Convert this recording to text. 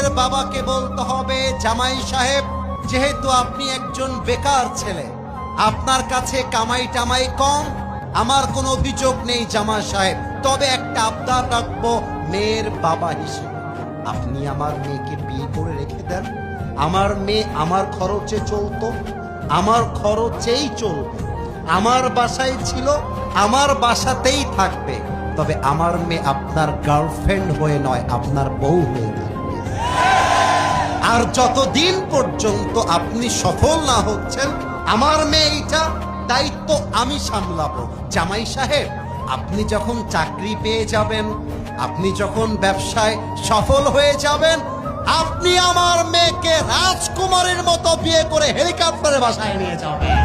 মেয়ের বাবাকে বলতে হবে, জামাই সাহেব, যেহেতু আপনি একজন বেকার ছেলে, আপনার কাছে কামাই টামাই কম, আমার কোনো অভিযোগ নেই জামাই সাহেব, তবে একটা আবদার রাখবো মেয়ের বাবা হিসেবে, আপনি আমার মেয়েকে বিয়ে করে রেখে দেন। আমার মেয়ে আমার খরচে চলতো, আমার খরচেই চলবে, আমার বাসায় ছিল, আমার বাসাতেই থাকবে, তবে আমার মেয়ে আপনার গার্লফ্রেন্ড হয়ে নয়, আপনার বউ হয়ে থাকবে। আর যতদিন পর্যন্ত আপনি সফল না হচ্ছেন, আমার মেয়ে এইটা দায়িত্ব আমি সামলাবো। জামাই সাহেব, আপনি যখন চাকরি পেয়ে যাবেন, আপনি যখন ব্যবসায় সফল হয়ে যাবেন, আপনি আমার মেয়েকে রাজকুমারীর মতো বিয়ে করে হেলিকপ্টারে বাসায় নিয়ে যাবেন।